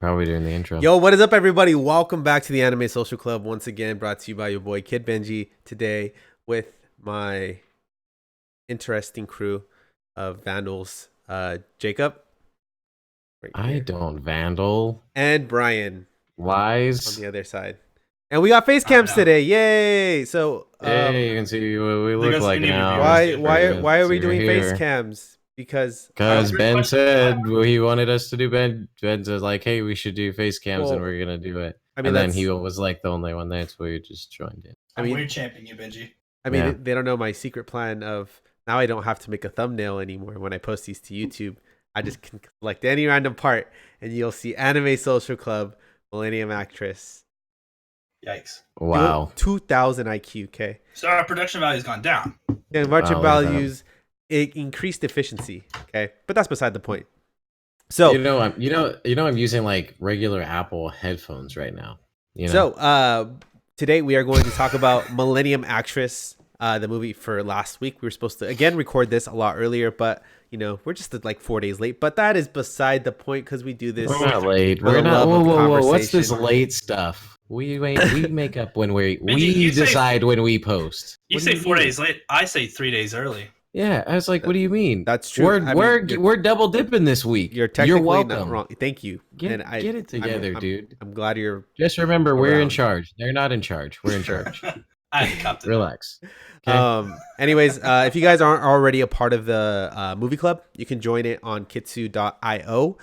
Probably doing the intro. Yo, what is up, everybody? Welcome back to the Anime Social Club. Once again, brought to you by your boy Kid Benji. Today, with my interesting crew of vandals, Jacob right I here, don't vandal. and Bryan on Lies. the other side. And we got face I cams know. today. Yay! So, Hey, you can see what we There look goes like any of your now. viewers, why dude. why why are we You're doing face here. cams? Because Because Good Ben question. said he wanted us to do Ben says like, hey, we should do face cams and well, we're gonna do it. I mean And then he that's was like the only one there, so we just joined in. I I'm mean weird championing you, Benji. Yeah. they don't know my secret plan of now I don't have to make a thumbnail anymore when I post these to YouTube. I just can select any random part and you'll see Anime Social Club, Millennium Actress. Yikes. Wow. 2000 IQ, okay? So our production value's gone down. And margin Wow, look at that. values, it increased efficiency, okay? But that's beside the point. So, I'm using like regular Apple headphones right now. Today we are going to talk about Millennium Actress, the movie for last week. We were supposed to again record this a lot earlier, but we're just like 4 days late. But that is beside the point because we do this. We're not late. for the We're not. love of Whoa! What's this conversation. late stuff? We make up when we you say- decide when we post. You What say do you 4 mean? days late. I say 3 days early. Yeah, I was like, what do you mean? That's true. We're I mean, we're double dipping this week. You're technically welcome. not wrong. Thank you. Get it together, dude. I'm glad you're Just remember, we're in around. charge. They're not in charge. We're in charge. I copped it. Relax. Okay. Anyways, if you guys aren't already a part of the movie club, you can join it on kitsu.io,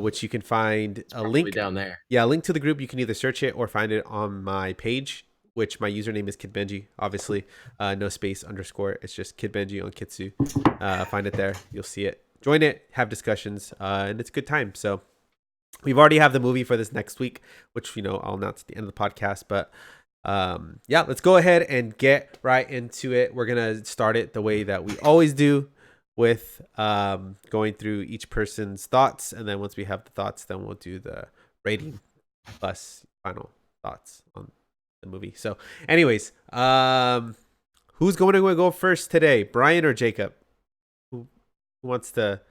which you can find a link down there. Yeah, a link to the group. You can either search it or find it on my page, which my username is KidBenji. Obviously, no space underscore. It's just KidBenji on Kitsu. Find it there. You'll see it. Join it. Have discussions, and it's a good time. So we've already have the movie for this next week, which I'll announce at the end of the podcast. But yeah, let's go ahead and get right into it. We're gonna start it the way that we always do, with going through each person's thoughts, and then once we have the thoughts, then we'll do the rating plus final thoughts on the movie. So anyways, who's going to go first today, Bryan or Jacob? Who wants to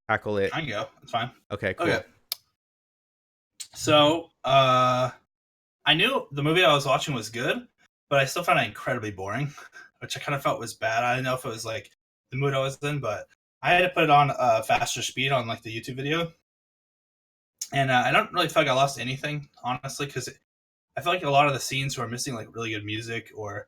tackle it? I can go. It's fine. Okay, cool. Okay. So, I knew the movie I was watching was good, but I still found it incredibly boring, which I kind of felt was bad. I didn't know if it was like the mood I was in, but I had to put it on faster speed on like the YouTube video. And I don't really feel like I lost anything, honestly, because I feel like a lot of the scenes were missing like really good music, or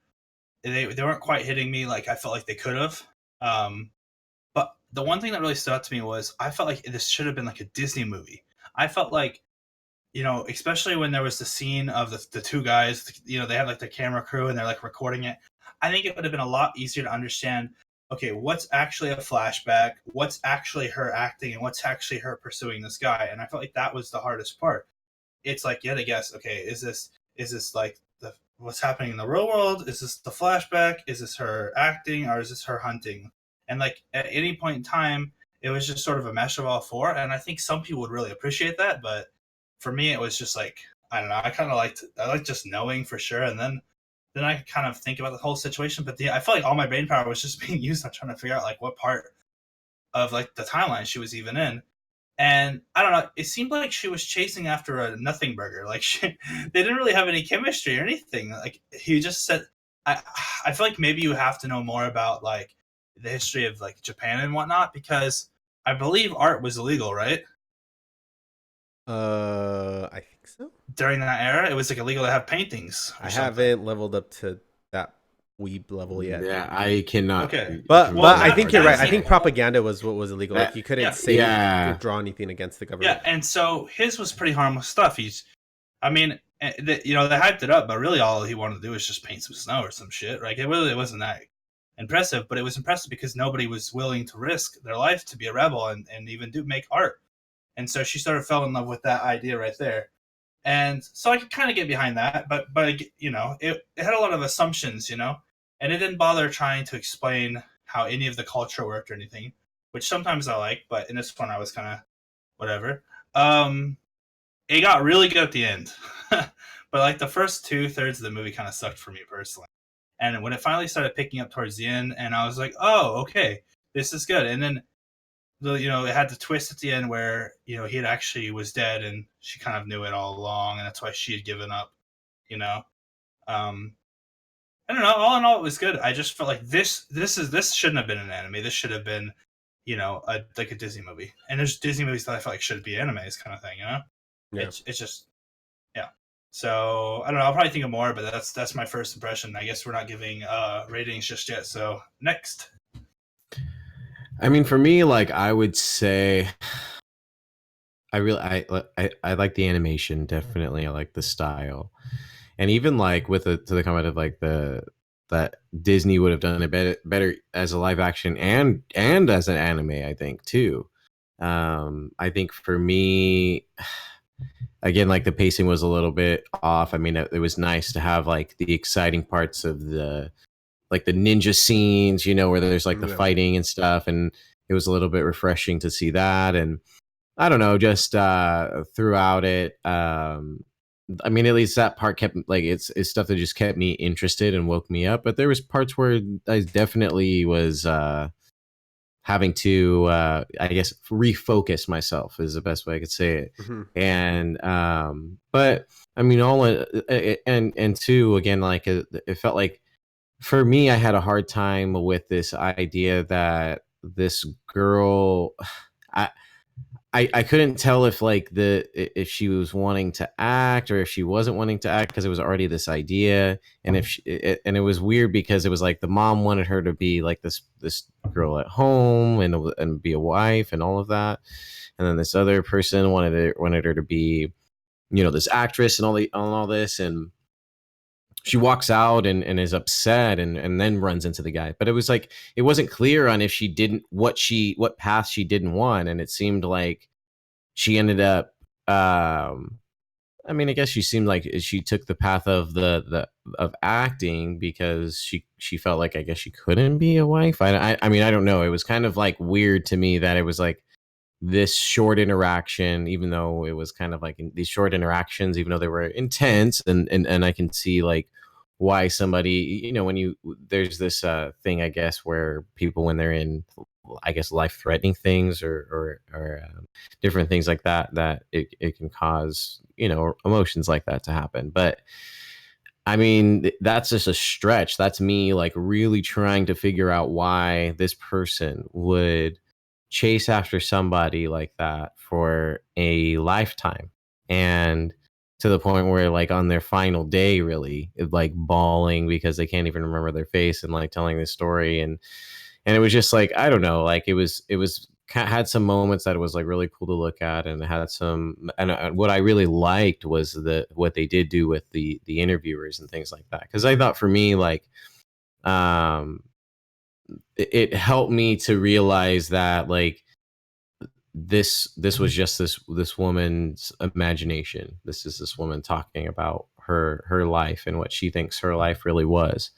they weren't quite hitting me like I felt like they could have. But the one thing that really stood out to me was I felt like this should have been like a Disney movie. I felt like, especially when there was the scene of the two guys, they had like the camera crew and they're like recording it. I think it would have been a lot easier to understand, okay, what's actually a flashback, what's actually her acting, and what's actually her pursuing this guy. And I felt like that was the hardest part. It's like you had to guess, okay, is this like what's happening in the real world? Is this the flashback? Is this her acting, or is this her hunting? And like at any point in time, it was just sort of a mesh of all four. And I think some people would really appreciate that, but for me, it was just like, I don't know. I liked just knowing for sure, and then I kind of think about the whole situation. But I felt like all my brain power was just being used on trying to figure out like what part of like the timeline she was even in. And I don't know, it seemed like she was chasing after a nothing burger. Like they didn't really have any chemistry or anything. Like he just said, I feel like maybe you have to know more about like the history of like Japan and whatnot, because I believe art was illegal, right? I think so. During that era, it was like illegal to have paintings. I haven't leveled up to that weeb level yet. Yeah, I cannot. Okay. But Well, I think you're right. I yeah. think propaganda was what was illegal. Like you couldn't say Yeah. or draw anything against the government. Yeah, and so his was pretty harmless stuff. I mean, they hyped it up, but really all he wanted to do was just paint some snow or some shit. Like it wasn't that impressive, but it was impressive because nobody was willing to risk their life to be a rebel and even make art. And so she sort of fell in love with that idea right there. And so I could kind of get behind that, but it had a lot of assumptions, and it didn't bother trying to explain how any of the culture worked or anything, which sometimes I like, but in this one I was kind of whatever. It got really good at the end, but like the first 2/3 of the movie kind of sucked for me personally. And when it finally started picking up towards the end, and I was like, oh, okay, this is good. And then it had the twist at the end where he had actually was dead, and she kind of knew it all along, and that's why she had given up. You know, um, I don't know. All in all, it was good. I just felt like this shouldn't have been an anime. This should have been, like a Disney movie. And there's Disney movies that I felt like should be animes, kind of thing. Yeah. It's just yeah. So I don't know. I'll probably think of more, but that's my first impression. I guess we're not giving ratings just yet. So next. I mean, for me, like I would say, I like the animation. Definitely, I like the style, and even like with the to the comment of like the that Disney would have done it better as a live action and as an anime. I think too. I think for me, again, like the pacing was a little bit off. I mean, it was nice to have like the exciting parts of the like the ninja scenes, where there's like the Yeah. fighting and stuff, and it was a little bit refreshing to see that. And I don't know, just throughout it. I mean, at least that part kept like it's stuff that just kept me interested and woke me up. But there was parts where I definitely was having to, I guess, refocus myself is the best way I could say it. Hmm. And but I mean, and two again, like it felt like for me, I had a hard time with this idea that this girl. I, I couldn't tell if like if she was wanting to act or if she wasn't wanting to act because it was already this idea, and if and it was weird because it was like the mom wanted her to be like this girl at home and be a wife and all of that, and then this other person wanted her to be this actress and all this, and she walks out and is upset and then runs into the guy. But it was like it wasn't clear on if she didn't what path she didn't want, and it seemed like she ended up I mean, I guess she seemed like she took the path of the of acting because she felt like I guess she couldn't be a wife. I mean, I don't know. It was kind of like weird to me that it was like this short interaction, even though it was kind of like these short interactions, even though they were intense, and I can see like why somebody, when there's this thing, I guess, where people when they're in, I guess, life threatening things or different things like that, that it can cause emotions like that to happen. But I mean, that's just a stretch. That's me like really trying to figure out why this person would chase after somebody like that for a lifetime. And to the point where like on their final day really like bawling because they can't even remember their face and like telling this story. And it was just like I don't know, like it was had some moments that it was like really cool to look at, and it had some, and what I really liked was what they did do with the interviewers and things like that, because I thought for me like um it helped me to realize that like this was just this woman's imagination. This is this woman talking about her life and what she thinks her life really was.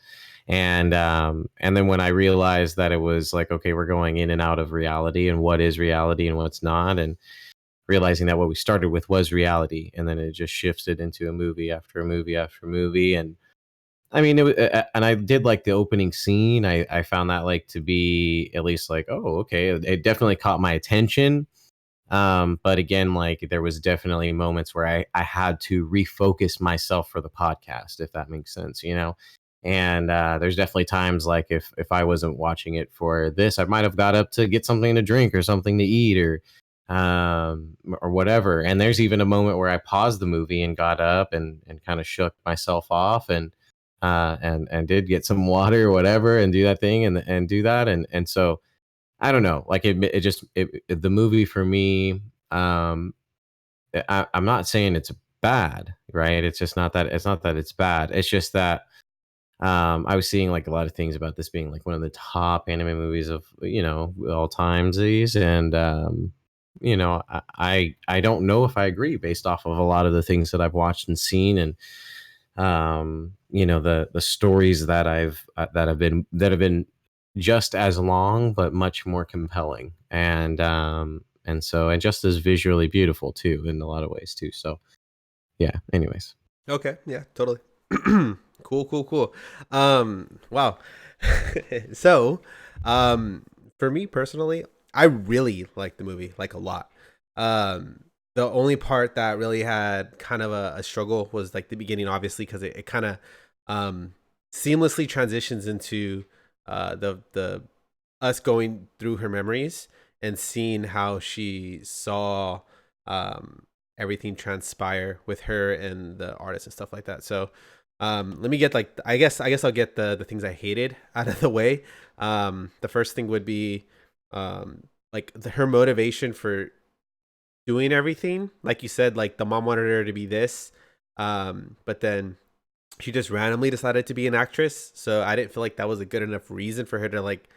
And then when I realized that it was like, okay, we're going in and out of reality, and what is reality and what's not, and realizing that what we started with was reality, and then it just shifted into a movie after a movie after a movie. And I mean, and I did like the opening scene. I found that like to be at least like, oh, okay, it definitely caught my attention. But again, like there was definitely moments where I had to refocus myself for the podcast, if that makes sense, And there's definitely times like if I wasn't watching it for this, I might have got up to get something to drink or something to eat or whatever. And there's even a moment where I paused the movie and got up and kind of shook myself off and did get some water or whatever and do that thing and do that. And so I don't know, like the movie for me, I'm not saying it's bad, right? It's just not that it's bad. It's just that I was seeing like a lot of things about this being like one of the top anime movies of all times these, and I don't know if I agree based off of a lot of the things that I've watched and seen, and the stories that that have been just as long but much more compelling, and so and just as visually beautiful too in a lot of ways too. So yeah. Anyways. Okay. Yeah. Totally. Cool. Cool. Cool. Wow. So, for me personally, I really liked the movie, like a lot. The only part that really had kind of a struggle was like the beginning, obviously, because it kind of um, seamlessly transitions into the us going through her memories and seeing how she saw um, everything transpire with her and the artist and stuff like that. So let me get like I guess I'll get the things I hated out of the way. The first thing would be like her motivation for doing everything. Like you said, like the mom wanted her to be this, but then she just randomly decided to be an actress. So I didn't feel like that was a good enough reason for her to like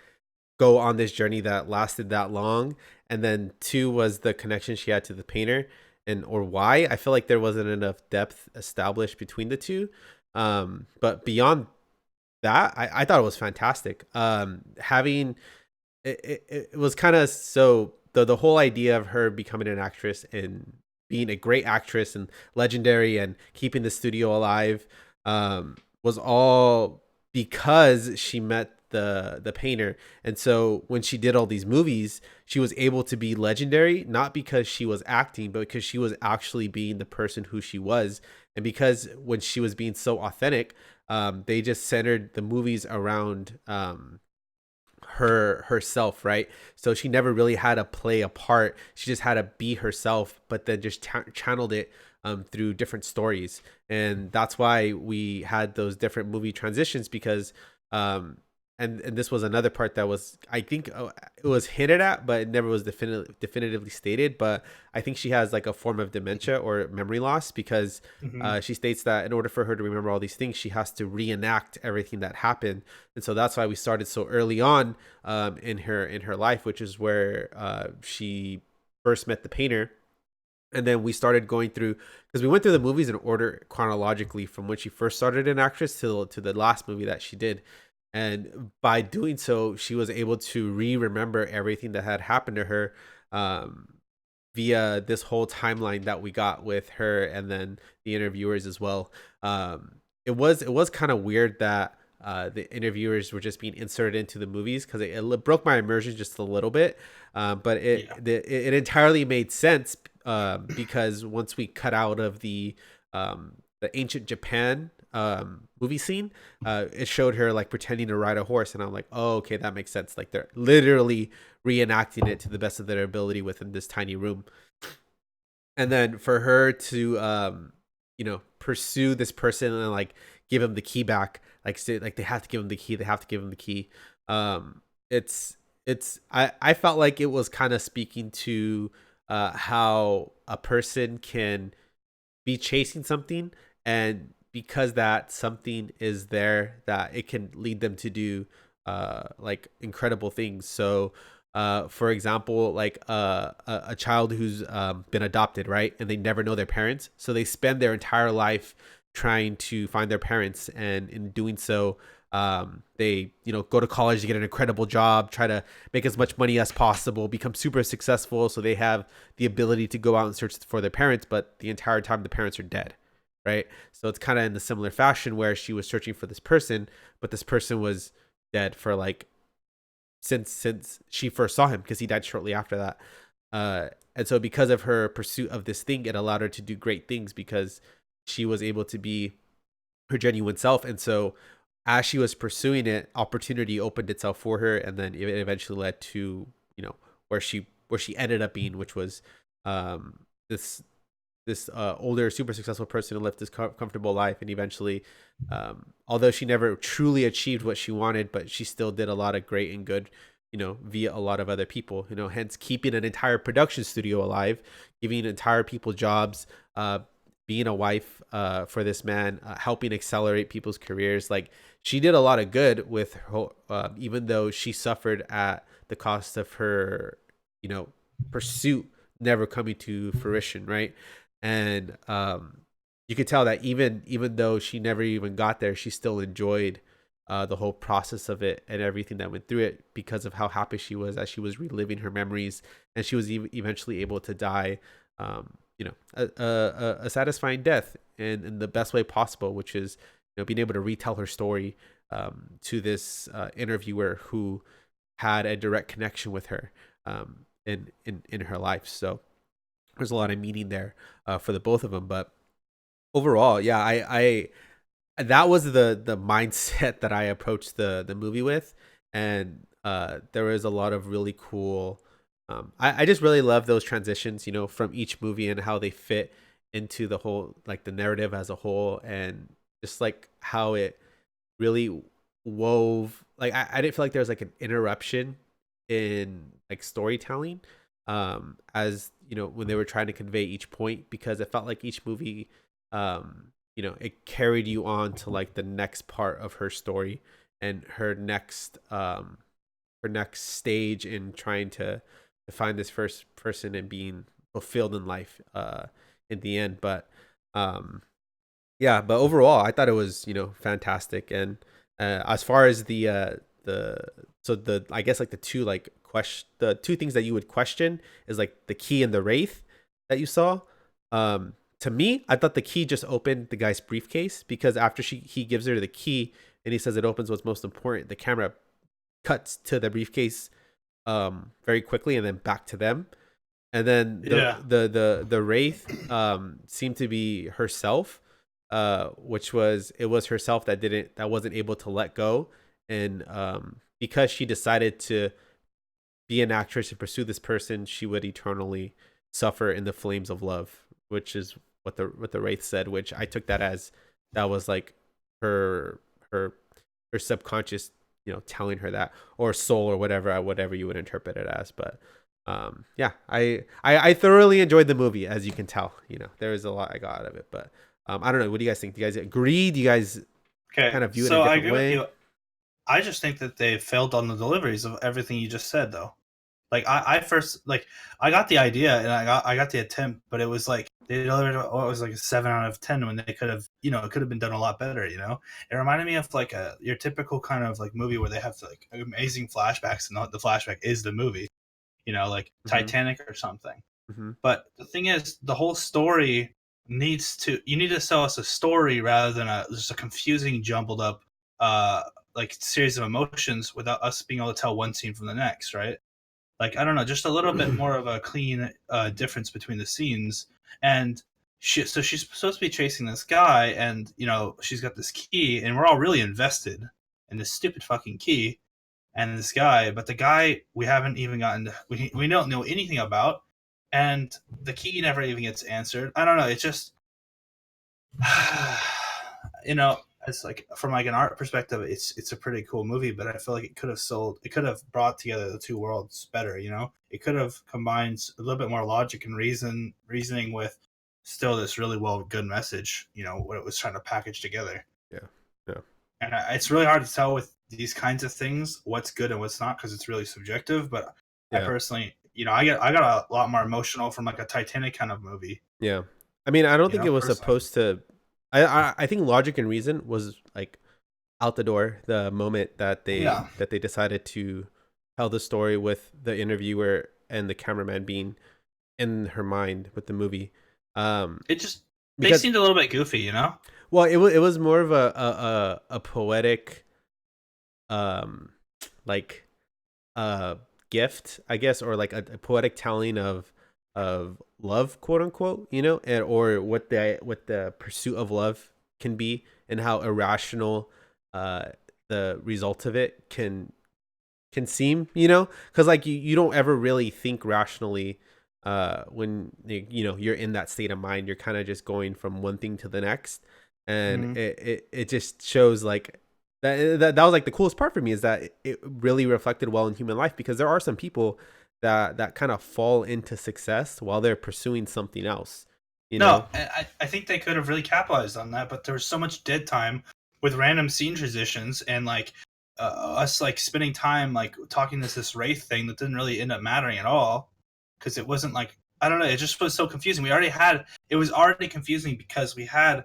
go on this journey that lasted that long. And then two was the connection she had to the painter, and or why I feel like there wasn't enough depth established between the two. But beyond that, I thought it was fantastic. Having it was kind of so the whole idea of her becoming an actress and being a great actress and legendary and keeping the studio alive was all because she met the painter. And so when she did all these movies, she was able to be legendary, not because she was acting, but because she was actually being the person who she was. And because when she was being so authentic, they just centered the movies around herself, right? So she never really had to play a part. She just had to be herself, but then just channeled it through different stories. And that's why we had those different movie transitions, because and this was another part that was, I think it was hinted at, but it never was definitively stated. But I think she has like a form of dementia or memory loss, because she states that in order for her to remember all these things, she has to reenact everything that happened. And so that's why we started so early on in her life, which is where she first met the painter. And then we started going through, because we went through the movies in order chronologically from when she first started an actress to the last movie that she did. And by doing so, she was able to remember everything that had happened to her via this whole timeline that we got with her and then the interviewers as well. It was kind of weird that the interviewers were just being inserted into the movies, because it broke my immersion just a little bit. But it entirely made sense because once we cut out of the ancient Japan movie scene, it showed her like pretending to ride a horse, and I'm like, oh, okay, that makes sense. Like they're literally reenacting it to the best of their ability within this tiny room. And then for her to pursue this person and like give him the key back, like say, like they have to give him the key, they have to give him the key. I felt like it was kind of speaking to how a person can be chasing something, and because that something is there, that it can lead them to do like incredible things. So for example, like a child who's been adopted, right, and they never know their parents, so they spend their entire life trying to find their parents, and in doing so they go to college to get an incredible job, try to make as much money as possible, become super successful, so they have the ability to go out and search for their parents, but the entire time the parents are dead, right? So it's kind of in the similar fashion where she was searching for this person, but this person was dead for like since she first saw him, because he died shortly after that. And so because of her pursuit of this thing, it allowed her to do great things, because she was able to be her genuine self. And so as she was pursuing it, opportunity opened itself for her, and then it eventually led to where she ended up being, which was this older, super successful person who lived this comfortable life, and eventually, although she never truly achieved what she wanted, but she still did a lot of great and good, via a lot of other people, hence keeping an entire production studio alive, giving entire people jobs, being a wife for this man, helping accelerate people's careers. Like, she did a lot of good with her, even though she suffered at the cost of her, pursuit never coming to fruition, right? And you could tell that even though she never even got there, she still enjoyed the whole process of it and everything that went through it, because of how happy she was as she was reliving her memories, and she was eventually able to die a satisfying death in the best way possible, which is being able to retell her story to this interviewer who had a direct connection with her. in her life. So there's a lot of meaning there for the both of them. But overall, yeah, I that was the mindset that I approached the movie with, and there was a lot of really cool. I just really love those transitions, from each movie and how they fit into the whole, like the narrative as a whole, and just like how it really wove. Like I didn't feel like there was like an interruption in like storytelling, as when they were trying to convey each point, because it felt like each movie, it carried you on to like the next part of her story and her next stage in trying to find this first person and being fulfilled in life in the end. But yeah, but overall I thought it was fantastic. And as far as the so the I guess like the two things that you would question is like the key and the wraith that you saw. To me, I thought the key just opened the guy's briefcase, because after he gives her the key and he says it opens what's most important, the camera cuts to the briefcase very quickly and then back to them. And then the wraith seemed to be herself, which was herself that wasn't able to let go. And because she decided to be an actress and pursue this person, she would eternally suffer in the flames of love, which is what the wraith said, which I took that as that was like her subconscious, telling her that, or soul, or whatever you would interpret it as. But yeah, I thoroughly enjoyed the movie, as you can tell. There was a lot I got out of it. But I don't know, what do you guys think? Do you guys agree? Do you guys kind of view it in a different way? With you. I just think that they failed on the deliveries of everything you just said, though. Like I first, like, I got the idea and I got the attempt, but it was like they delivered what was like a 7 out of 10 when they could have, it could have been done a lot better. It reminded me of like your typical kind of like movie where they have like amazing flashbacks and the flashback is the movie, like Titanic or something. But the thing is, the whole story you need to sell us a story rather than just a confusing, jumbled up like series of emotions without us being able to tell one scene from the next, right? Like, I don't know, just a little bit more of a clean difference between the scenes. And she's supposed to be chasing this guy, and she's got this key, and we're all really invested in this stupid fucking key and this guy. But the guy we haven't even we don't know anything about, and the key never even gets answered. I don't know. It's just it's like, from like an art perspective, it's a pretty cool movie, but I feel like it could have brought together the two worlds better. It could have combined a little bit more logic and reasoning with still this really good message, what it was trying to package together. Yeah. And it's really hard to tell with these kinds of things what's good and what's not, because it's really subjective. But I personally, I got a lot more emotional from like a Titanic kind of movie. Yeah, I mean, I don't think it was supposed to. I think logic and reason was like out the door the moment that they decided to tell the story with the interviewer and the cameraman being in her mind with the movie. They seemed a little bit goofy, Well, it was more of a poetic, like gift, I guess, or like a poetic telling of love, quote unquote, or what the pursuit of love can be, and how irrational the result of it can seem, because like you don't ever really think rationally when you're in that state of mind. You're kind of just going from one thing to the next, and it just shows like that was like the coolest part for me, is that it really reflected well in human life, because there are some people that kind of fall into success while they're pursuing something else. No, I think they could have really capitalized on that, but there was so much dead time with random scene transitions and like us like spending time like talking this wraith thing that didn't really end up mattering at all, because it wasn't like, I don't know, it just was so confusing. It was already confusing because we had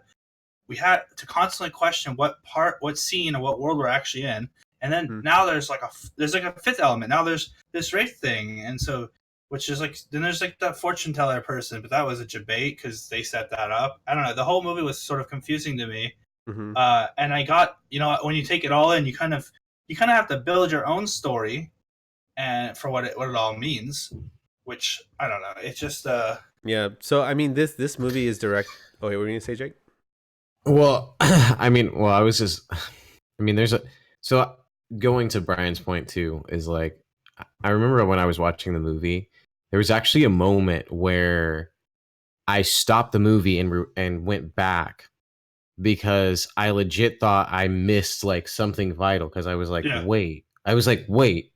to constantly question what scene and what world we're actually in. And then now there's like a fifth element. Now there's this wraith thing. And so, which is like, then there's like that fortune teller person, but that was a debate because they set that up. I don't know. The whole movie was sort of confusing to me. And I got, when you take it all in, you kind of have to build your own story. and for what it all means, which I don't know. It's just Yeah. So I mean, this movie is direct. Oh, wait, what were you gonna say, Jake? Well, I mean, well, I was just, I mean, there's a, so going to Brian's point too, is like, I remember when I was watching the movie, there was actually a moment where I stopped the movie and went back because I legit thought I missed like something vital because yeah. I was like, wait,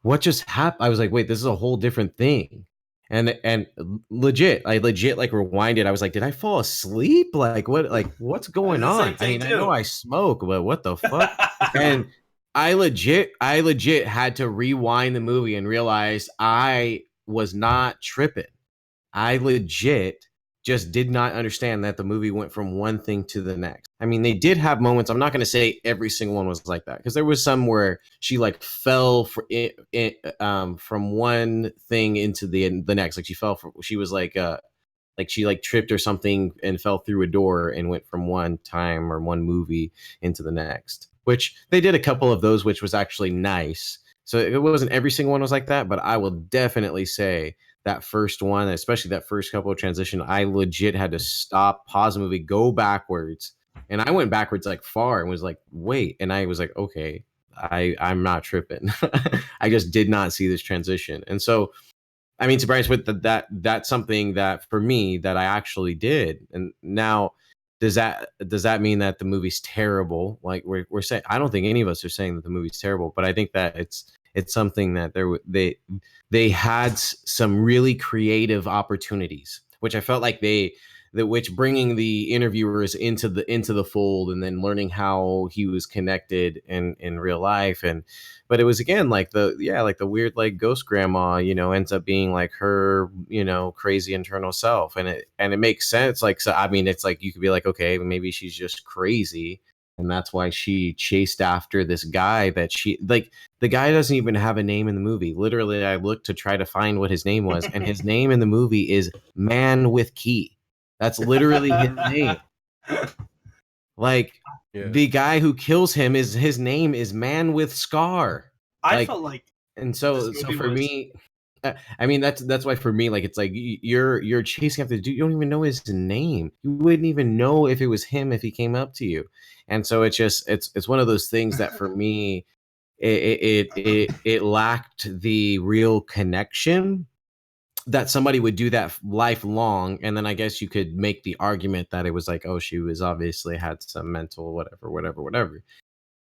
what just happened? I was like, wait, this is a whole different thing. And legit, I legit like rewinded. I was like, did I fall asleep? Like what's I did going the same on? I thing mean, I know too. I smoke, but what the fuck? And I legit had to rewind the movie and realize I was not tripping. I legit just did not understand that the movie went from one thing to the next. I mean, they did have moments. I'm not going to say every single one was like that because there was some where she like fell from one thing into the next. Like she was like she like tripped or something and fell through a door and went from one time or one movie into the next. Which they did a couple of those, which was actually nice. So it wasn't every single one was like that, but I will definitely say that first one, especially that first couple of transition, I legit had to stop, pause the movie, go backwards. And I went backwards like far and was like, wait. And I was like, okay, I'm not tripping. I just did not see this transition. And so I mean, to Brian's point, that's something that for me that I actually did. And now, does that mean that the movie's terrible? Like we're saying, I don't think any of us are saying that the movie's terrible, but I think that it's something that they had some really creative opportunities, which I felt like which bringing the interviewers into the fold and then learning how he was connected in real life. And but it was again like the weird like ghost grandma, ends up being like her, crazy internal self. And it makes sense. Like, so I mean, it's like you could be like, okay, maybe she's just crazy and that's why she chased after this guy that she like. The guy doesn't even have a name in the movie. Literally, I looked to try to find what his name was, and his name in the movie is Man with Key. That's literally his name. Like, Yeah. the guy who kills him, is his name is Man with Scar. I Like, felt like and this so movie for was. me, I mean that's why for me, like, it's like you're chasing after the dude. You don't even know his name. You wouldn't even know if it was him if he came up to you. And so it's one of those things that for me it lacked the real connection that somebody would do that lifelong. And then I guess you could make the argument that it was like, oh, she was obviously had some mental whatever.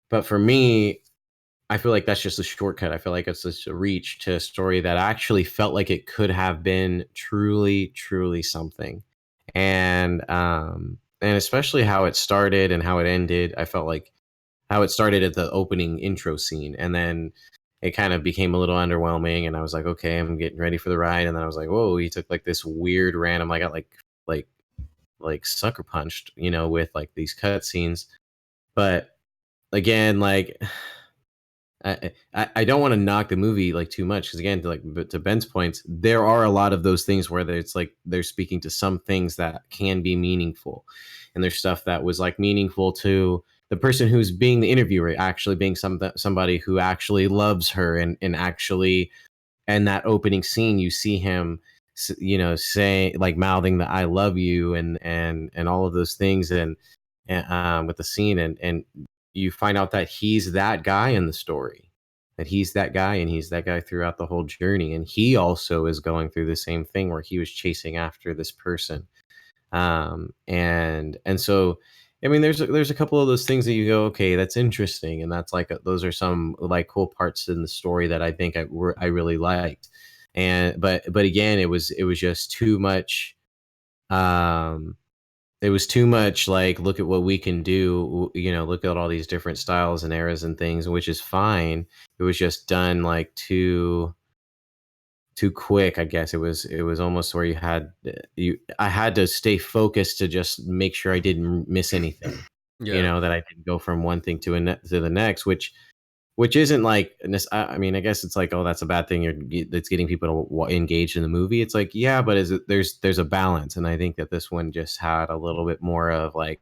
But for me, I feel like that's just a shortcut. I feel like it's just a reach to a story that actually felt like it could have been truly something. And especially how it started and how it ended, I felt like how it started at the opening intro scene, and then it kind of became a little underwhelming, and I was like, okay, I'm getting ready for the ride, and then I was like, whoa, he took like this weird random, I got like like sucker punched, with like these cutscenes. But again, like I don't want to knock the movie like too much because again, to Ben's points, there are a lot of those things where it's like they're speaking to some things that can be meaningful, and there's stuff that was like meaningful to the person who's being the interviewer, actually being somebody who actually loves her, and actually, and that opening scene, you see him, saying like mouthing the "I love you" and all of those things, and with the scene, and you find out that he's that guy in the story, that he's that guy, and he's that guy throughout the whole journey, and he also is going through the same thing where he was chasing after this person. And so I mean, there's a couple of those things that you go, okay, that's interesting, and that's like those are some like cool parts in the story that I think I really liked. And but again, it was just too much. um it was too much like, look at what we can do, look at all these different styles and eras and things, which is fine. It was just done like too quick. I guess it was almost where I had to stay focused to just make sure I didn't miss anything, Yeah. that I didn't go from one thing to the next, which isn't like, I mean, I guess it's like, oh, that's a bad thing. That's getting people to engage in the movie. It's like, yeah, but there's a balance, and I think that this one just had a little bit more of like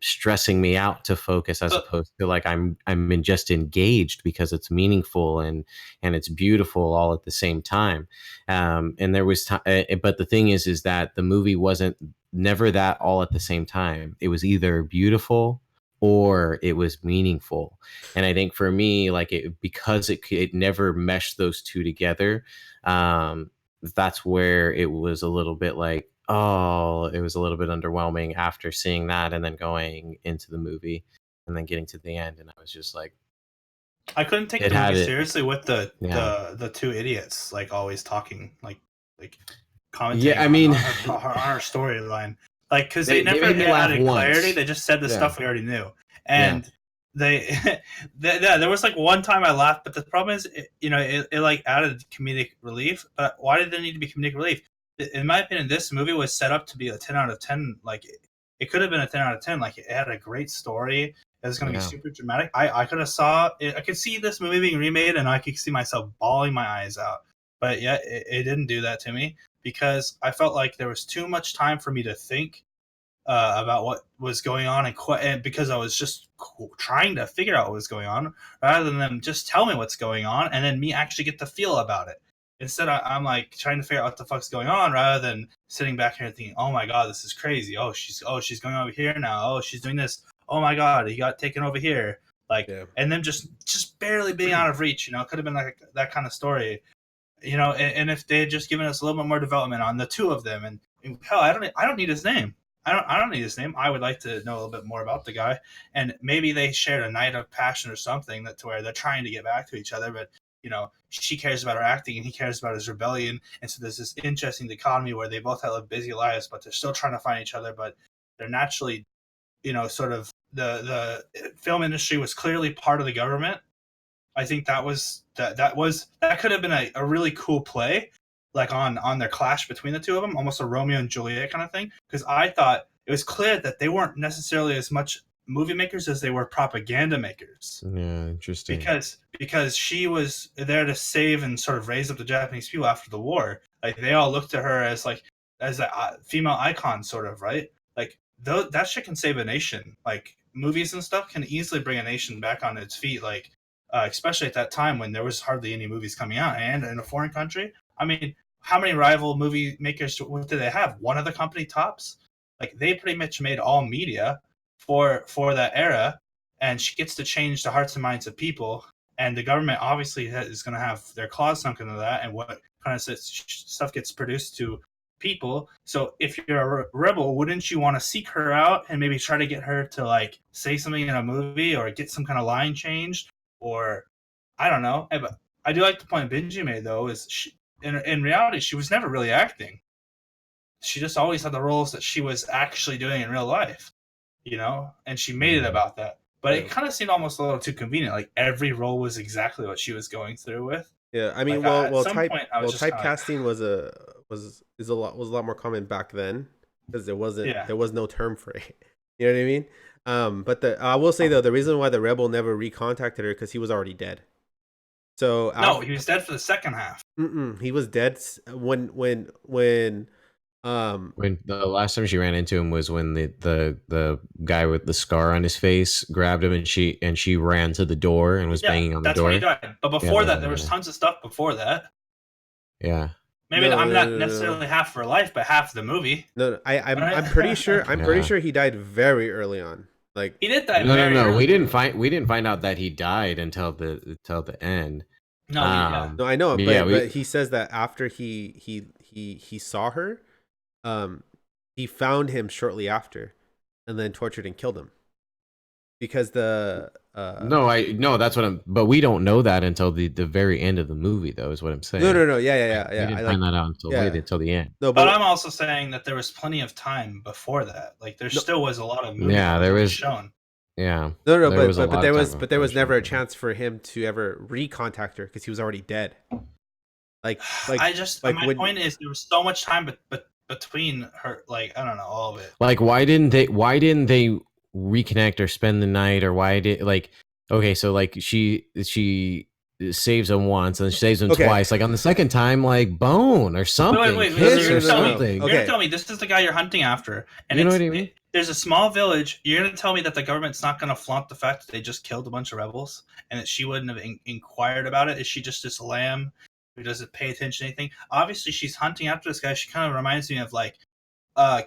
stressing me out to focus, as opposed to like just engaged because it's meaningful and it's beautiful all at the same time. And there was time, but the thing is that the movie wasn't never that all at the same time. It was either beautiful or it was meaningful. And I think for me, like because it never meshed those two together, that's where it was a little bit like, oh, it was a little bit underwhelming after seeing that and then going into the movie and then getting to the end, and I was just like, I couldn't take It the had movie it. seriously with the Yeah. the two idiots like always talking like commenting Yeah, I mean, on our storyline, like because they they never made me laugh added clarity. once. They just said the Yeah. stuff we already knew, Yeah. and they yeah, there was like one time I laughed, but the problem is it like added comedic relief. But why did there need to be comedic relief? In my opinion, this movie was set up to be a 10 out of 10. Like it could have been a 10 out of 10. Like it had a great story. It was going to be Yeah. super dramatic. I could have saw it. I could see this movie being remade, and I could see myself bawling my eyes out. But yeah, it didn't do that to me because I felt like there was too much time for me to think about what was going on, and because I was just trying to figure out what was going on, rather than them just tell me what's going on, and then me actually get the feel about it. Instead, I'm like trying to figure out what the fuck's going on, rather than sitting back here and thinking, "Oh my god, this is crazy! Oh, she's going over here now. Oh, she's doing this. Oh my god, he got taken over here." Like, Yeah. and then just barely being out of reach. It could have been like that kind of story. And if they had just given us a little bit more development on the two of them, and hell, I don't need his name. I don't need his name. I would like to know a little bit more about the guy, and maybe they shared a night of passion or something to where they're trying to get back to each other. But she cares about her acting, and he cares about his rebellion, and so there's this interesting dichotomy where they both have busy lives, but they're still trying to find each other. But they're naturally, sort of the film industry was clearly part of the government. I think that could have been a really cool play, like on their clash between the two of them, almost a Romeo and Juliet kind of thing. Because I thought it was clear that they weren't necessarily as much movie makers as they were propaganda makers. Yeah, interesting. Because she was there to save and sort of raise up the Japanese people after the war. Like they all looked to her as a female icon, sort of, right? Like that shit can save a nation. Like movies and stuff can easily bring a nation back on its feet. Like especially at that time when there was hardly any movies coming out, and in a foreign country. I mean, how many rival movie makers did they have? One of the company tops. Like they pretty much made all media for that era, and she gets to change the hearts and minds of people. And the government obviously is going to have their claws sunk into that, and what kind of stuff gets produced to people. So if you're a rebel, wouldn't you want to seek her out and maybe try to get her to like say something in a movie or get some kind of line changed? Or I don't know. But I do like the point Benji made, though, is in reality, she was never really acting. She just always had the roles that she was actually doing in real life, and she made it about that. But it kind of seemed almost a little too convenient. Like every role was exactly what she was going through with. Yeah, I mean, Like, at some point, I was just typecasting was a lot more common back then because there was no term for it. You know what I mean? But I will say though, the reason why the rebel never recontacted her because he was already dead. So no, he was dead for the second half. He was dead when the last time she ran into him was when the guy with the scar on his face grabbed him, and she ran to the door and was banging on the door. That's when he died. But before that, there was tons of stuff before that. Yeah. Maybe I'm not necessarily half for life, but half the movie. No, I'm pretty sure. I'm pretty sure he died very early on. Like he did die. No. We didn't find out that he died until the end. No, no, I know, but he says that after he saw her, he found him shortly after, and then tortured and killed him. Because no, that's what I'm. But we don't know that until the very end of the movie, though. Is what I'm saying. No, yeah. We didn't find that out until the end. No, but I'm also saying that there was plenty of time before that. Like there still was a lot of movies there was shown. Yeah. No, but there was never a chance for him to ever recontact her because he was already dead. Like my point is there was so much time, but between her, like I don't know, all of it. Like why didn't they reconnect or spend the night, or why did okay, so like she saves him once and she saves him twice, like on the second time, like bone or something, wait, kiss or you're something. You're gonna tell me this is the guy you're hunting after, and you know what I mean? there's a small village. You're going to tell me that the government's not going to flaunt the fact that they just killed a bunch of rebels and that she wouldn't have inquired about it? Is she just this lamb who doesn't pay attention to anything? Obviously, she's hunting after this guy. She kind of reminds me of like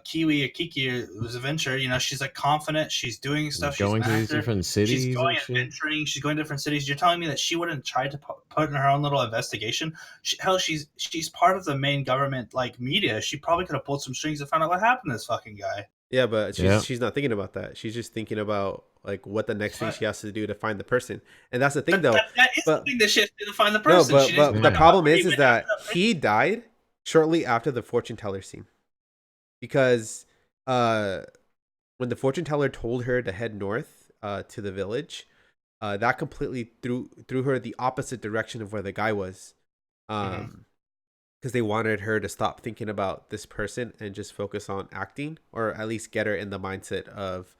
Kiwi or Kiki was a venture. You know, she's like confident. She's doing stuff. She's Going an to these actor. different She's cities going and shit. adventuring. She's going to different cities. You're telling me that she wouldn't try to put in her own little investigation? Hell, she's part of the main government like media. She probably could have pulled some strings to find out what happened to this fucking guy. Yeah, but Yeah. she's not thinking about that. She's just thinking about like what the next thing she has to do to find the person. And that's the thing, though. That is the thing that she has to do to find the No, person. but She needs to the find out problem where he is went that after he died shortly after the fortune teller scene, because when the fortune teller told her to head north to the village, that completely threw her the opposite direction of where the guy was, because they wanted her to stop thinking about this person and just focus on acting, or at least get her in the mindset of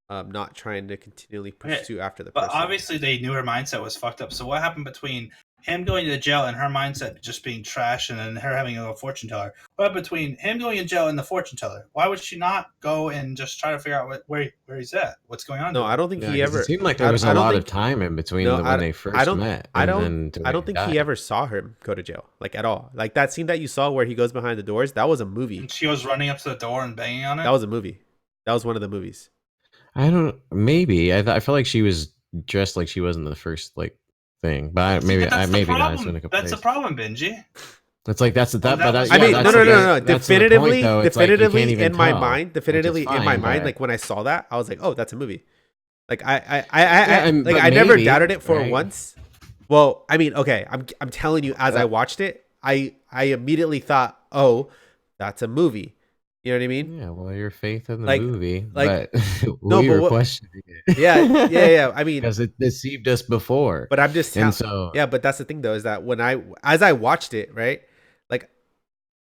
not trying to continually pursue after the person. But obviously they knew her mindset was fucked up. So what happened between him going to jail and her mindset just being trash, and then her having a fortune teller? What happened between him going to jail and the fortune teller? Why would she not go and just try to figure out where he's at? What's going on? No, I don't think he 'cause ever. It seemed like there was a lot of time in between when they first met. I don't think he ever saw her go to jail, like at all. Like that scene that you saw where he goes behind the doors, that was a movie. And she was running up to the door and banging on it. That was a movie. That was one of the movies. I don't. Maybe I feel like she was dressed like she wasn't the first like thing, but maybe not. That's the problem, Benji. It's like that's that. But I mean, no. Definitively, definitively in my mind, like when I saw that, I was like, oh, that's a movie. Like I never doubted it for once. Well, I mean, okay, I'm telling you, as I watched it, I immediately thought, oh, that's a movie. You know what I mean? Yeah. Well, your faith in the movie, like, but we were questioning it. Yeah. I mean, because it deceived us before. But I'm just yeah. But that's the thing, though, is that as I watched it, right, like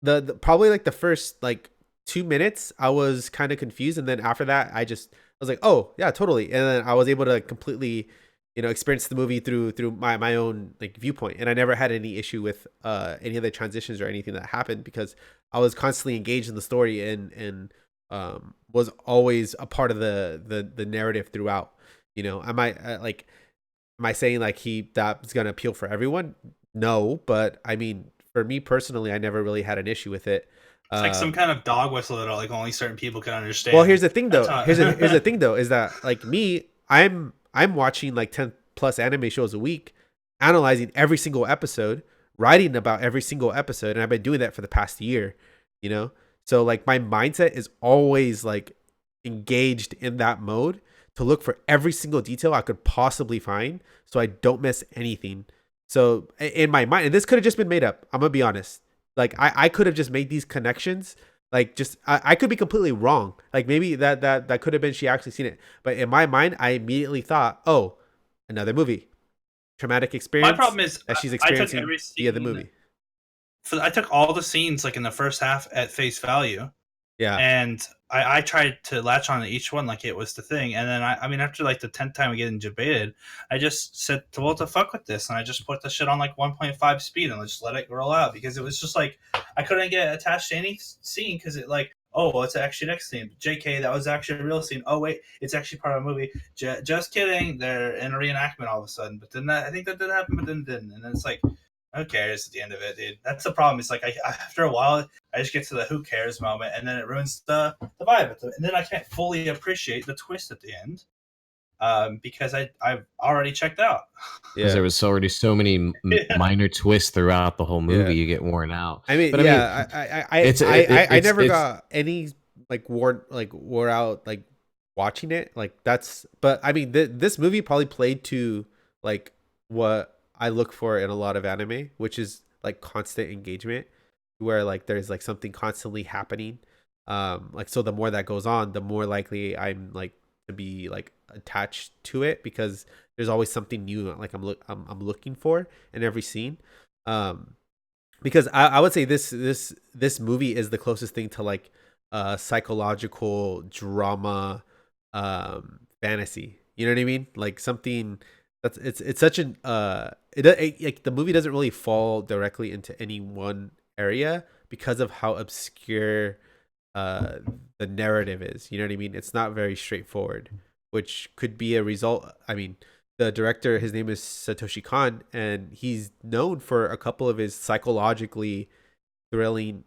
the probably like the first like 2 minutes, I was kind of confused, and then after that, I was like, oh yeah, totally, and then I was able to completely, experience the movie through my own like viewpoint, and I never had any issue with any of the transitions or anything that happened, because I was constantly engaged in the story and was always a part of the narrative throughout. Am I saying like that's gonna appeal for everyone? No, but I mean, for me personally, I never really had an issue with it. It's like some kind of dog whistle that like only certain people can understand. Well, here's the thing though. Here's the thing though, is that like me, I'm watching like 10 plus anime shows a week, analyzing every single episode, writing about every single episode, and I've been doing that for the past year. So like my mindset is always like engaged in that mode to look for every single detail I could possibly find, so I don't miss anything. So in my mind, and this could have just been made up, I'm gonna be honest, like I could have just made these connections, like just I could be completely wrong, like maybe that could have been she actually seen it, but in my mind I immediately thought, oh, another movie, traumatic experience. My problem is that she's experiencing via the movie. I took all the scenes like in the first half at face value. Yeah. And I tried to latch on to each one like it was the thing. And then I mean, after like the 10th time of getting debated, I just said, well, what the fuck with this? And I just put the shit on like 1.5 speed and just let it roll out, because it was just like, I couldn't get attached to any scene, because it like, oh, well, it's actually next scene. JK, that was actually a real scene. Oh, wait, it's actually part of a movie. Just kidding. They're in a reenactment all of a sudden. But then I think that did happen, but then didn't. And then it's like, who cares at the end of it, dude? That's the problem. It's like after a while, I just get to the who cares moment, and then it ruins the vibe. And then I can't fully appreciate the twist at the end, because I've already checked out. Because there was already so many minor twists throughout the whole movie, you get worn out. I mean, but I never got any like wore out like watching it. Like that's, but I mean, this movie probably played to like what I look for in a lot of anime, which is like constant engagement, where like there's like something constantly happening. Like, so the more that goes on, the more likely I'm like to be like attached to it, because there's always something new like I'm looking for in every scene. Because I would say this movie is the closest thing to like psychological drama fantasy. You know what I mean? Like something that's it's such an like the movie doesn't really fall directly into any one area because of how obscure uh the narrative is. You know what I mean? It's not very straightforward, which could be a result. I mean, the director, his name is Satoshi Kon, and he's known for a couple of his psychologically thrilling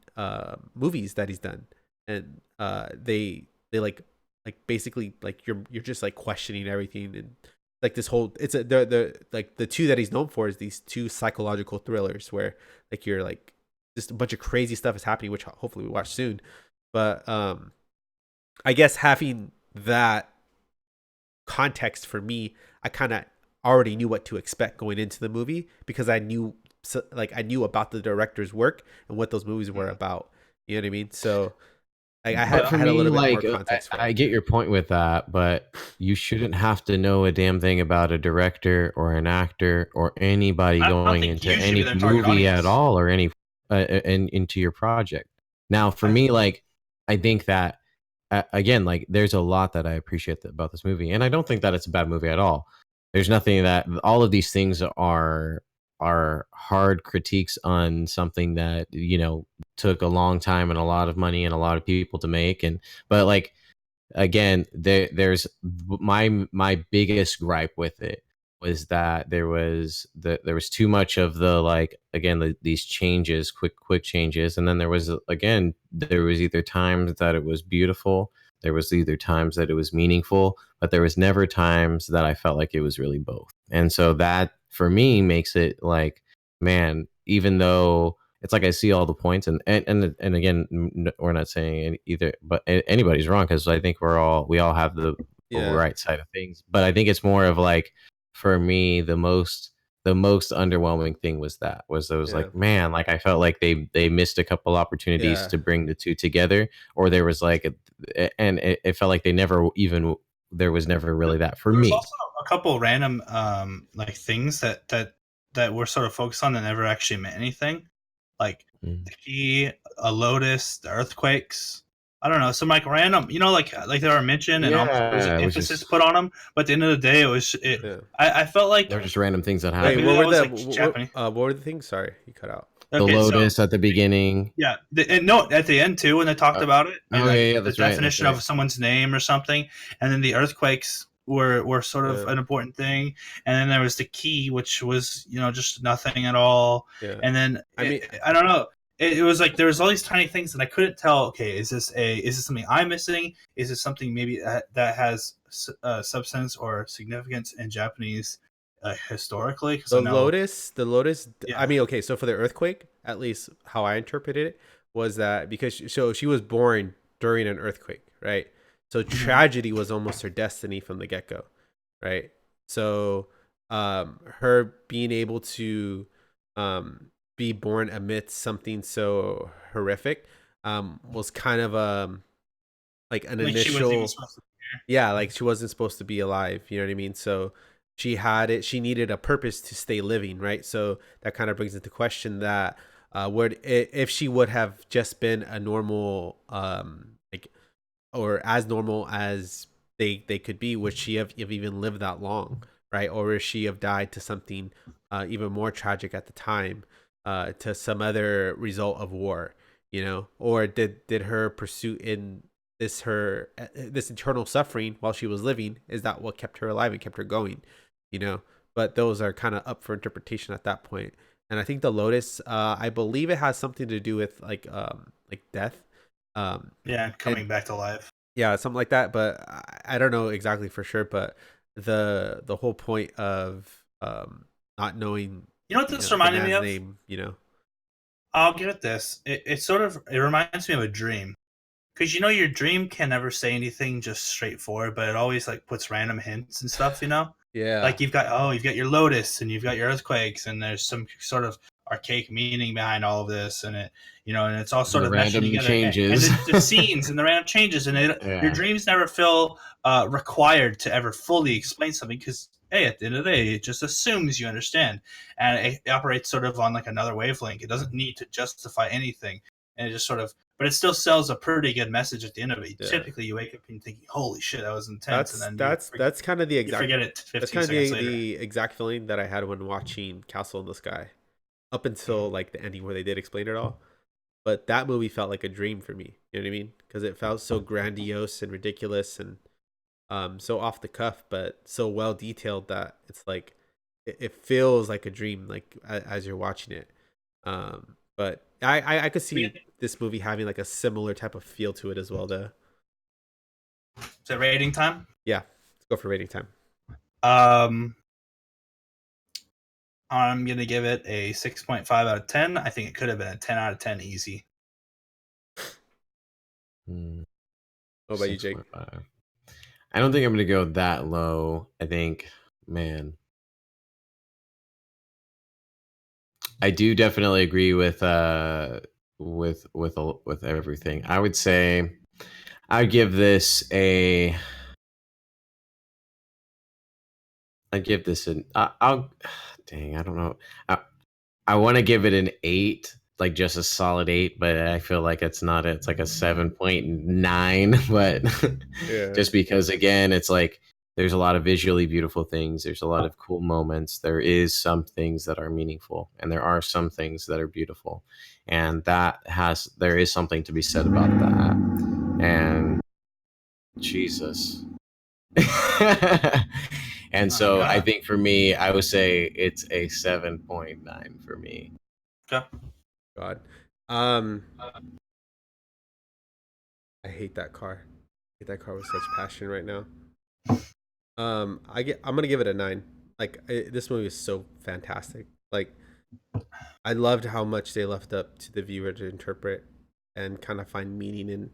movies that he's done, and they like basically like you're just like questioning everything, and like this whole it's a the like the two that he's known for is these two psychological thrillers where like you're like just a bunch of crazy stuff is happening, which hopefully we watch soon. But I guess having that context for me, I kind of already knew what to expect going into the movie because I knew I knew about the director's work and what those movies were about. You know what I mean? So But for I had a me, little bit more like, context for I it. get your point with that, but you shouldn't have to know a damn thing about a director or an actor or anybody I don't going think into you should be any their target movie at audience. all or any into your project. Now, for I, me, like, I think that again, like, there's a lot that I appreciate about this movie, and I don't think that it's a bad movie at all. There's nothing that all of these things are hard critiques on something that took a long time and a lot of money and a lot of people to make, and but like again, there's my biggest gripe with it was that there was too much of the like again these changes, quick changes, and then there was again there was either times that it was beautiful, there was either times that it was meaningful, but there was never times that I felt like it was really both. And so that for me makes it like, man, even though it's like I see all the points, and again, we're not saying either, but anybody's wrong because I think we all have the Yeah, right side of things. But I think it's more of like for me the most underwhelming thing was I was yeah, like, man, like I felt like they missed a couple opportunities yeah. to bring the two together, or there was like and it felt like they never even there was never really that for there was me. also a couple random like things that were sort of focused on that never actually meant anything, like Mm. the key, a lotus, the earthquakes. I don't know, some like random, like they were mentioned and almost there was an Yeah, it was emphasis just put on them. But at the end of the day, it was it. Yeah. I felt like they were just random things that Wait, maybe happened. what that were was the like Japanese. what were the things? Sorry, you cut out. The Okay, so lotus at the beginning. yeah, and no, at the end too, when they talked Uh, about it and oh like yeah, the that's right. That's definition right. of someone's name or something, and then the earthquakes were sort of Yeah, an important thing, and then there was the key, which was just nothing at all, yeah. and then I mean, I don't know. It was like there was all these tiny things that I couldn't tell. Okay, is this something I'm missing? Is it something maybe that has substance or significance in Japanese historically? Because I know, the Lotus. I yeah. mean, okay. So for the earthquake, at least how I interpreted it was that because so she was born during an earthquake, right? So Mhm. tragedy was almost her destiny from the get go, right? So her being able to be born amidst something so horrific was kind of like an Like she wasn't even initial, supposed to. yeah, like she wasn't supposed to be alive, you know what I mean? So she needed a purpose to stay living, right? So that kind of brings into question that if she would have just been a normal like or as normal as they could be, would she have even lived that long, right? Or would she have died to something even more tragic at the time, to some other result of war, or did her pursuit in this internal suffering while she was living, is that what kept her alive and kept her going, you know? But those are kind of up for interpretation at that point. And I think the lotus, I believe it has something to do with like death, Yeah, and coming back to life. yeah, something like that. But I don't know exactly for sure. But the whole point of not knowing, You know what this the reminded me man's of? name, I'll give it this. It reminds me of a dream. Because your dream can never say anything just straightforward, but it always like puts random hints and stuff. Yeah, Like you've got your lotus and you've got your earthquakes and there's some sort of archaic meaning behind all of this, and it's all sort The of meshing random together, and changes. the scenes and the random changes, and your Yeah. dreams never feel required to ever fully explain something, because hey, at the end of the day, it just assumes you understand, and it operates sort of on like another wavelength. It doesn't need to justify anything, and it just sort of, but it still sells a pretty good message at the end of it. yeah. Typically, you wake up and thinking, "Holy shit, that was intense," and That's then that's that's kind of the you exact forget it that's 15 kind of seconds later. the exact feeling that I had when watching Castle in the Sky, up until Mhm. like the ending where they did explain it all. but that movie felt like a dream for me. You know what I mean? Because it felt so grandiose and ridiculous and so off the cuff, but so well detailed that it's like it feels like a dream, like as you're watching it. But I could see this movie having like a similar type of feel to it as well, though. Is it rating time? Yeah, let's go for rating time. I'm gonna give it a 6.5 out of 10. I think it could have been a 10 out of 10 easy. What about you, Jake? 6.5. I don't think I'm gonna go that low. I think, man, I do definitely agree with everything. I would say I'd give this a. I'd give this an. I'll. Dang, I don't know. I want to give it an 8, like just a solid 8, but I feel like it's not. It's like a 7.9, but Yeah. just because again, it's like there's a lot of visually beautiful things. There's a lot of cool moments. There is some things that are meaningful, and there are some things that are beautiful, and there is something to be said about that. And Jesus. And so I think for me, I would say it's a 7.9 for me. Okay. God. I hate that car. I hate that car with such passion right now. I'm gonna give it a 9. Like this movie is so fantastic. Like I loved how much they left up to the viewer to interpret and kind of find meaning in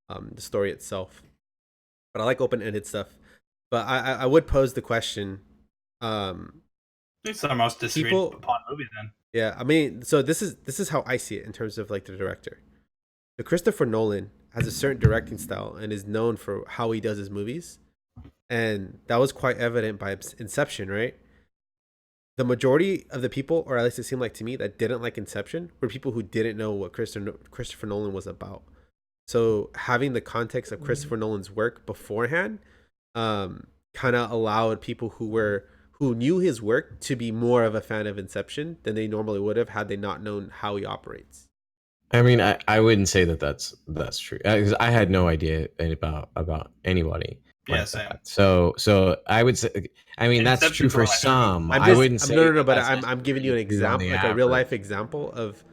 the story itself. But I like open-ended stuff. But I would pose the question. It's our most disagreed upon movie then. Yeah, I mean, so this is how I see it in terms of like the director. So Christopher Nolan has a certain directing style and is known for how he does his movies, and that was quite evident by Inception, right? The majority of the people, or at least it seemed like to me, that didn't like Inception were people who didn't know what Christopher Nolan was about. So having the context of Christopher Nolan's work beforehand, kind of allowed people who knew his work to be more of a fan of Inception than they normally would have had they not known how he operates. I mean, I wouldn't say that's true. I had no idea about anybody. Yeah, same. That. So I would say, I mean, that's true for some. I wouldn't say no, but I'm giving you an example, like a real life example of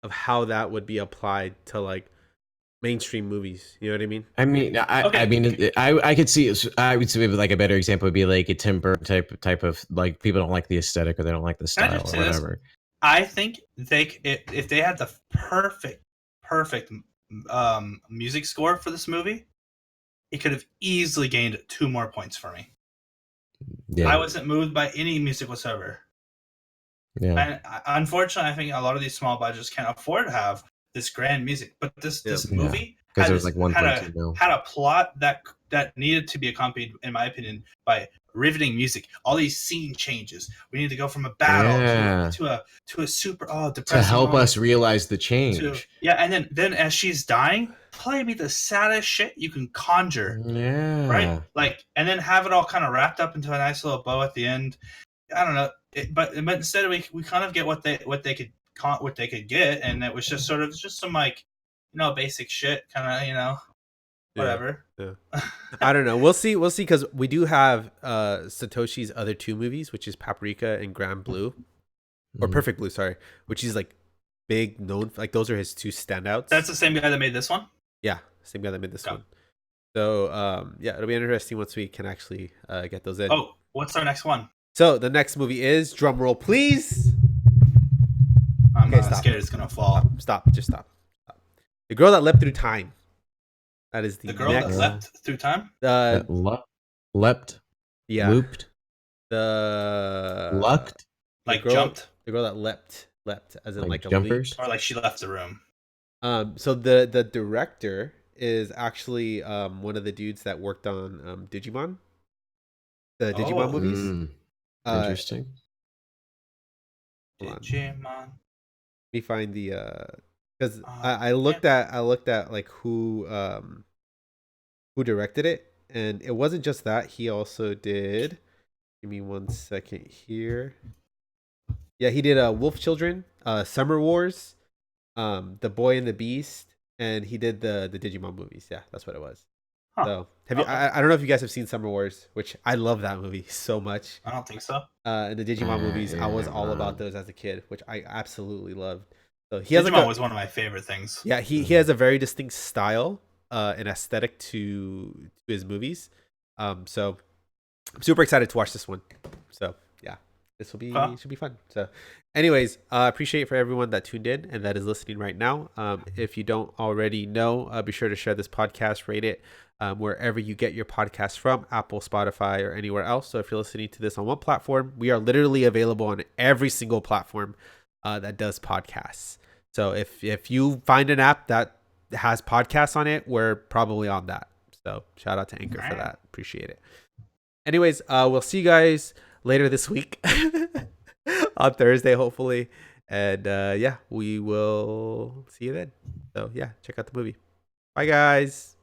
how that would be applied to like mainstream movies. You know what I mean? I mean, I could see. I would say like a better example would be like a Tim Burton type of like people don't like the aesthetic or they don't like the style or whatever. I think if they had the perfect music score for this movie, it could have easily gained 2 more points for me. Yeah. I wasn't moved by any music whatsoever. Yeah. And unfortunately, I think a lot of these small budgets can't afford to have this grand music. But this movie had a plot that needed to be accompanied, in my opinion, by riveting music. All these scene changes. We need to go from a battle to a super depressing to help moment, us realize the change. And then as she's dying, play me the saddest shit you can conjure. Yeah. Right? Like, and then have it all kind of wrapped up into a nice little bow at the end. I don't know. But instead we kind of get what they could get, and it was just sort of just some like, basic shit kind of, whatever. Yeah. I don't know. We'll see because we do have Satoshi's other 2 movies, which is Paprika and Grand Blue, or Perfect Blue, sorry, which is like big known, like those are his 2 standouts. That's the same guy that made this one? Yeah, same guy that made this one. So it'll be interesting once we can actually get those in. Oh, what's our next one? So the next movie is, drum roll please. I'm scared it's gonna fall. Stop. The Girl That Leapt Through Time. That is the girl that leapt through time. Leapt. Yeah. Looped. Lucked. Like jumped. The girl that leapt as in like jumpers, or like she left the room. So the director is actually one of the dudes that worked on Digimon. The Digimon movies. Interesting. Digimon. Let me find the because I looked at like who directed it, and it wasn't just that. He also did, give me 1 second here. Yeah, he did Wolf Children, Summer Wars, The Boy and the Beast, and he did the Digimon movies. Yeah, that's what it was. Huh. So have you? Okay. I don't know if you guys have seen Summer Wars, which I love that movie so much. I don't think so. And the Digimon movies, I was Yeah, all about no. those as a kid, which I absolutely loved. So he has like Digimon a was one of my favorite things. yeah he has a very distinct style and aesthetic to his movies. So I'm super excited to watch this one. So yeah, this will be Huh. should be fun. So, anyways, appreciate for everyone that tuned in and that is listening right now. If you don't already know, be sure to share this podcast, rate it wherever you get your podcasts from, Apple, Spotify, or anywhere else. So if you're listening to this on one platform, we are literally available on every single platform that does podcasts. So if you find an app that has podcasts on it, we're probably on that. So shout out to Anchor for that. Appreciate it. Anyways, we'll see you guys later this week on Thursday, hopefully. And yeah, we will see you then. So yeah, check out the movie. Bye, guys.